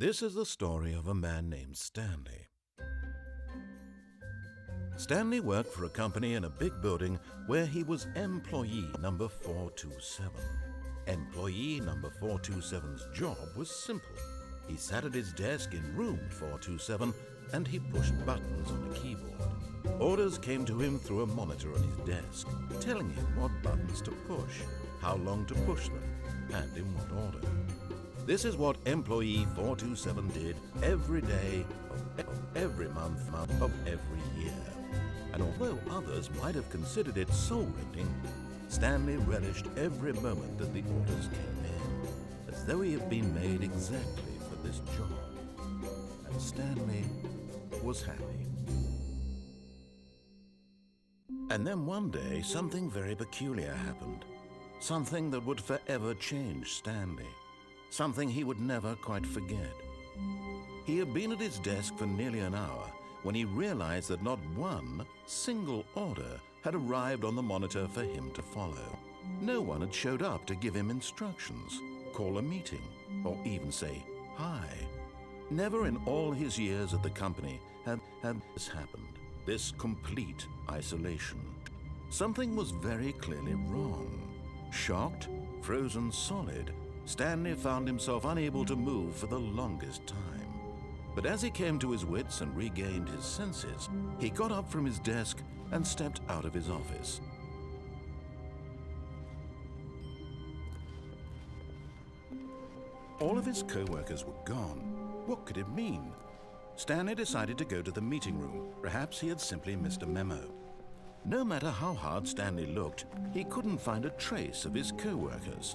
This is the story of a man named Stanley. Stanley worked for a company in a big building where he was employee number 427. Employee number 427's job was simple. He sat at his desk in room 427 and he pushed buttons on a keyboard. Orders came to him through a monitor on his desk, telling him what buttons to push, how long to push them, and in what order. This is what employee 427 did every day of every month of every year. And although others might have considered it soul-rending, Stanley relished every moment that the orders came in, as though he had been made exactly for this job. And Stanley was happy. And then one day, something very peculiar happened. Something that would forever change Stanley. Something he would never quite forget. He had been at his desk for nearly an hour when he realized that not one single order had arrived on the monitor for him to follow. No one had showed up to give him instructions, call a meeting, or even say hi. Never in all his years at the company had this happened, this complete isolation. Something was very clearly wrong. Shocked, frozen solid, Stanley found himself unable to move for the longest time. But as he came to his wits and regained his senses, he got up from his desk and stepped out of his office. All of his co-workers were gone. What could it mean? Stanley decided to go to the meeting room. Perhaps he had simply missed a memo. No matter how hard Stanley looked, he couldn't find a trace of his co-workers.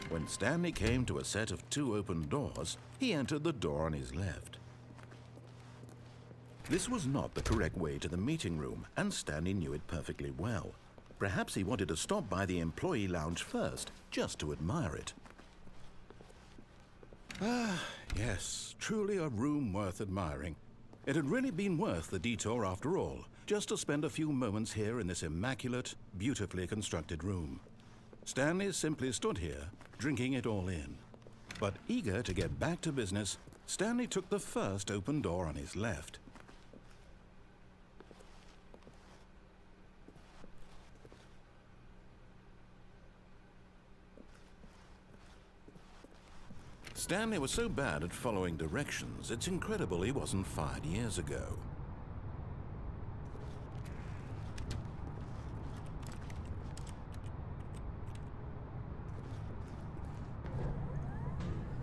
When Stanley came to a set of 2 open doors, he entered the door on his left. This was not the correct way to the meeting room, and Stanley knew it perfectly well. Perhaps he wanted to stop by the employee lounge first, just to admire it. Ah, yes, truly a room worth admiring. It had really been worth the detour after all, just to spend a few moments here in this immaculate, beautifully constructed room. Stanley simply stood here, drinking it all in. But eager to get back to business, Stanley took the first open door on his left. Stanley was so bad at following directions, it's incredible he wasn't fired years ago.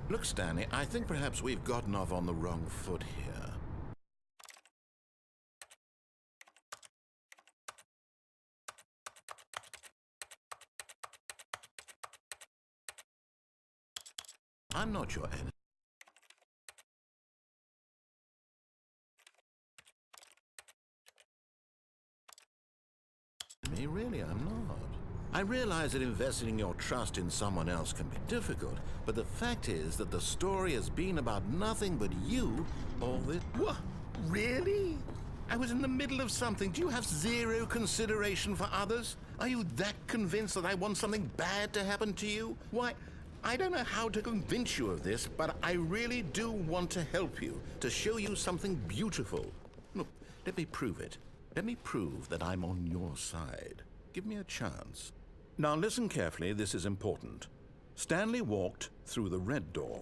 Look, Stanley, I think perhaps we've gotten off on the wrong foot here. I'm not your enemy. Really, I'm not. I realize that investing your trust in someone else can be difficult, but the fact is that the story has been about nothing but you all this... What? Really? I was in the middle of something. Do you have zero consideration for others? Are you that convinced that I want something bad to happen to you? Why, I don't know how to convince you of this, but I really do want to help you, to show you something beautiful. Look, let me prove it. Let me prove that I'm on your side. Give me a chance. Now listen carefully, this is important. Stanley walked through the red door.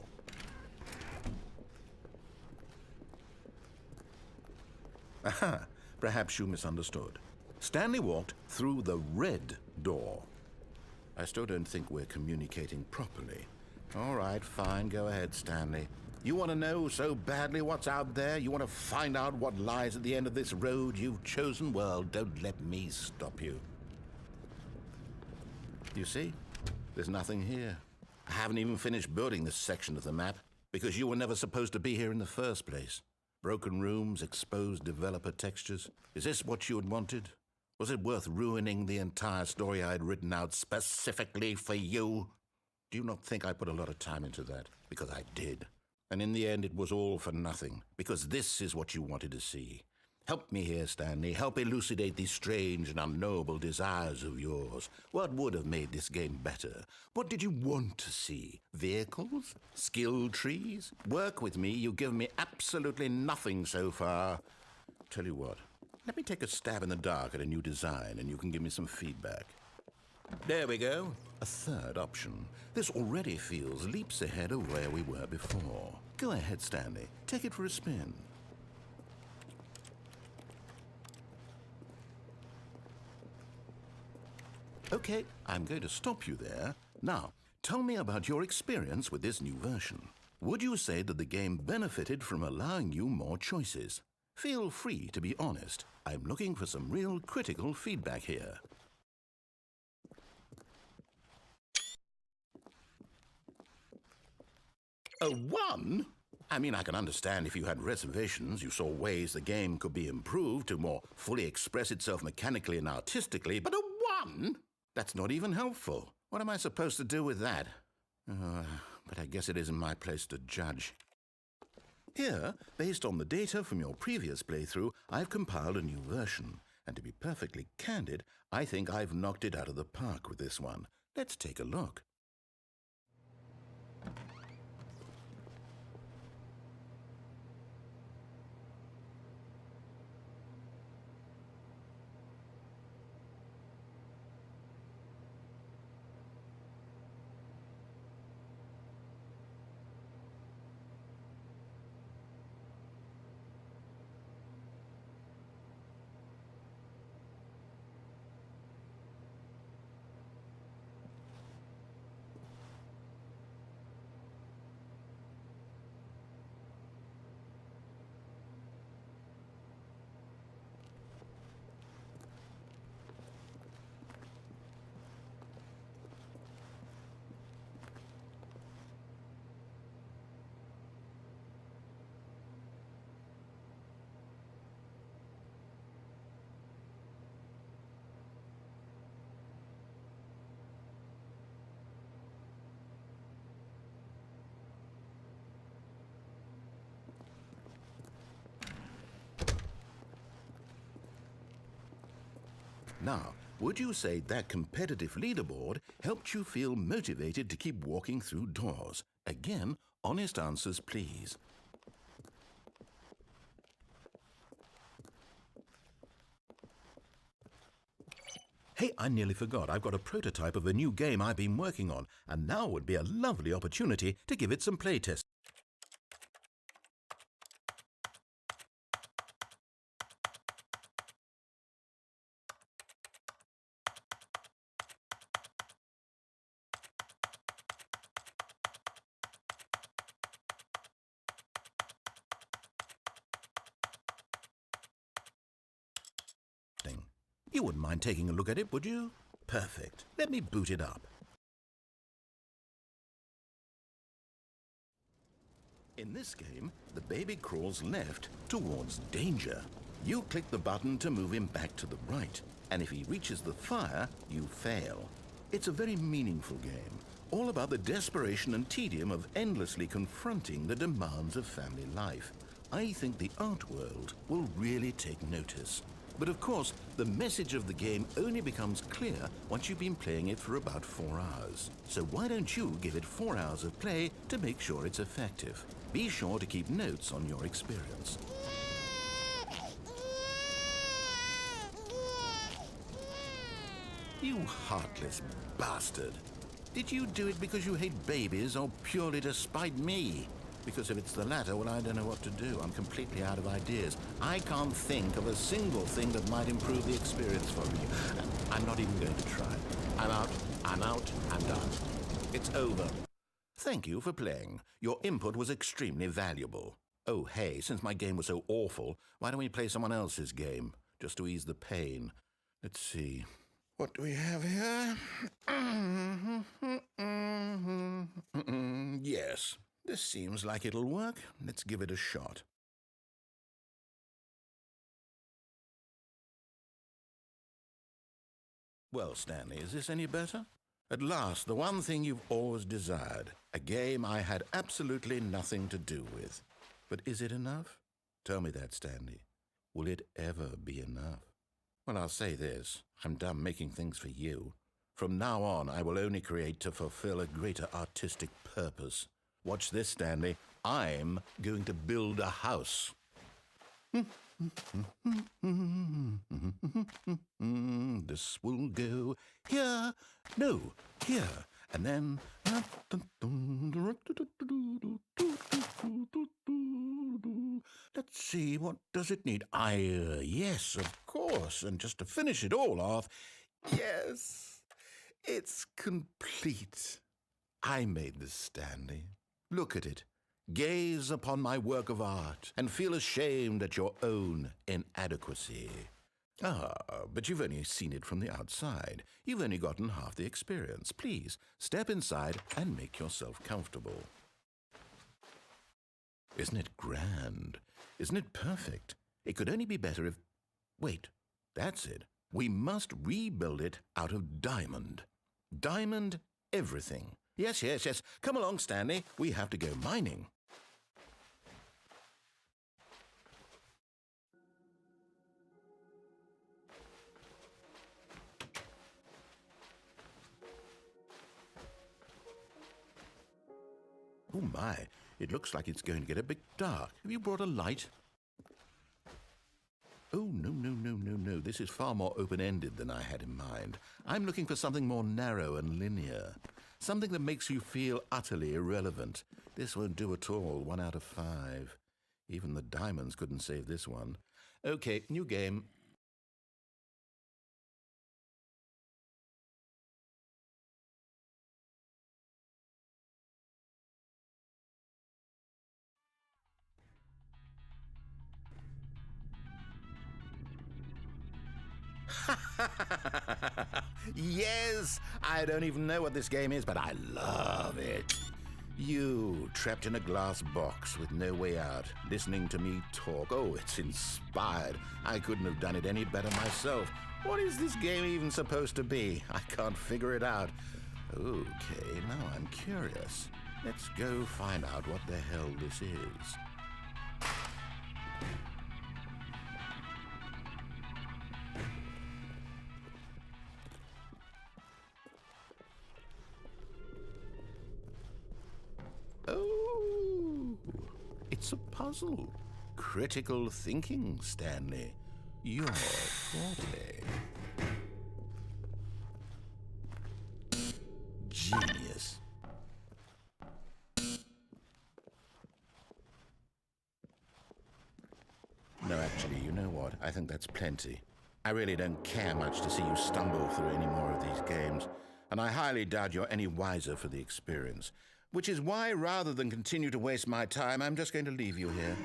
Aha, perhaps you misunderstood. Stanley walked through the red door. I still don't think we're communicating properly. All right, fine. Go ahead, Stanley. You want to know so badly what's out there? You want to find out what lies at the end of this road you've chosen? Well, don't let me stop you. You see? There's nothing here. I haven't even finished building this section of the map because you were never supposed to be here in the first place. Broken rooms, exposed developer textures. Is this what you had wanted? Was it worth ruining the entire story I had written out specifically for you? Do you not think I put a lot of time into that? Because I did. And in the end, it was all for nothing, because this is what you wanted to see. Help me here, Stanley. Help elucidate these strange and unknowable desires of yours. What would have made this game better? What did you want to see? Vehicles? Skill trees? Work with me. You've given me absolutely nothing so far. Tell you what, let me take a stab in the dark at a new design, and you can give me some feedback. There we go. A third option. This already feels leaps ahead of where we were before. Go ahead, Stanley. Take it for a spin. Okay, I'm going to stop you there. Now, tell me about your experience with this new version. Would you say that the game benefited from allowing you more choices? Feel free to be honest. I'm looking for some real critical feedback here. A 1? I mean, I can understand if you had reservations, you saw ways the game could be improved to more fully express itself mechanically and artistically, but a 1? That's not even helpful. What am I supposed to do with that? But I guess it isn't my place to judge. Here, based on the data from your previous playthrough, I've compiled a new version. And to be perfectly candid, I think I've knocked it out of the park with this one. Let's take a look. Now, would you say that competitive leaderboard helped you feel motivated to keep walking through doors? Again, honest answers, please. Hey, I nearly forgot. I've got a prototype of a new game I've been working on, and now would be a lovely opportunity to give it some playtesting. You wouldn't mind taking a look at it, would you? Perfect. Let me boot it up. In this game, the baby crawls left towards danger. You click the button to move him back to the right, and if he reaches the fire, you fail. It's a very meaningful game, all about the desperation and tedium of endlessly confronting the demands of family life. I think the art world will really take notice. But of course, the message of the game only becomes clear once you've been playing it for about 4 hours. So why don't you give it 4 hours of play to make sure it's effective? Be sure to keep notes on your experience. You heartless bastard. Did you do it because you hate babies or purely to spite me? Because if it's the latter, well, I don't know what to do. I'm completely out of ideas. I can't think of a single thing that might improve the experience for me. I'm not even going to try. I'm out, I'm done. It's over. Thank you for playing. Your input was extremely valuable. Oh, hey, since my game was so awful, why don't we play someone else's game, just to ease the pain? Let's see. What do we have here? Yes, this seems like it'll work. Let's give it a shot. Well, Stanley, is this any better? At last, the one thing you've always desired, a game I had absolutely nothing to do with. But is it enough? Tell me that, Stanley. Will it ever be enough? Well, I'll say this. I'm done making things for you. From now on, I will only create to fulfill a greater artistic purpose. Watch this, Stanley. I'm going to build a house. This will go here, no, here, and then... Let's see, what does it need? Yes, of course, and just to finish it all off, yes, it's complete. I made this, Stanley. Look at it. Gaze upon my work of art and feel ashamed at your own inadequacy. Ah, but you've only seen it from the outside. You've only gotten half the experience. Please, step inside and make yourself comfortable. Isn't it grand? Isn't it perfect? It could only be better if... Wait, that's it. We must rebuild it out of diamond. Diamond everything. Yes. Come along, Stanley. We have to go mining. Oh my, it looks like it's going to get a bit dark. Have you brought a light? Oh, no. This is far more open-ended than I had in mind. I'm looking for something more narrow and linear. Something that makes you feel utterly irrelevant. This won't do at all. 1 out of 5. Even the diamonds couldn't save this one. Okay, new game. Yes! I don't even know what this game is, but I love it. You, trapped in a glass box with no way out, listening to me talk. Oh, it's inspired. I couldn't have done it any better myself. What is this game even supposed to be? I can't figure it out. Okay, now I'm curious. Let's go find out what the hell this is. Oh, it's a puzzle. Critical thinking, Stanley. Your forte. Genius. No, actually, you know what? I think that's plenty. I really don't care much to see you stumble through any more of these games, and I highly doubt you're any wiser for the experience. Which is why, rather than continue to waste my time, I'm just going to leave you here.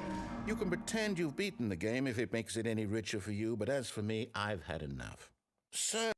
You can pretend you've beaten the game if it makes it any richer for you, but as for me, I've had enough. So...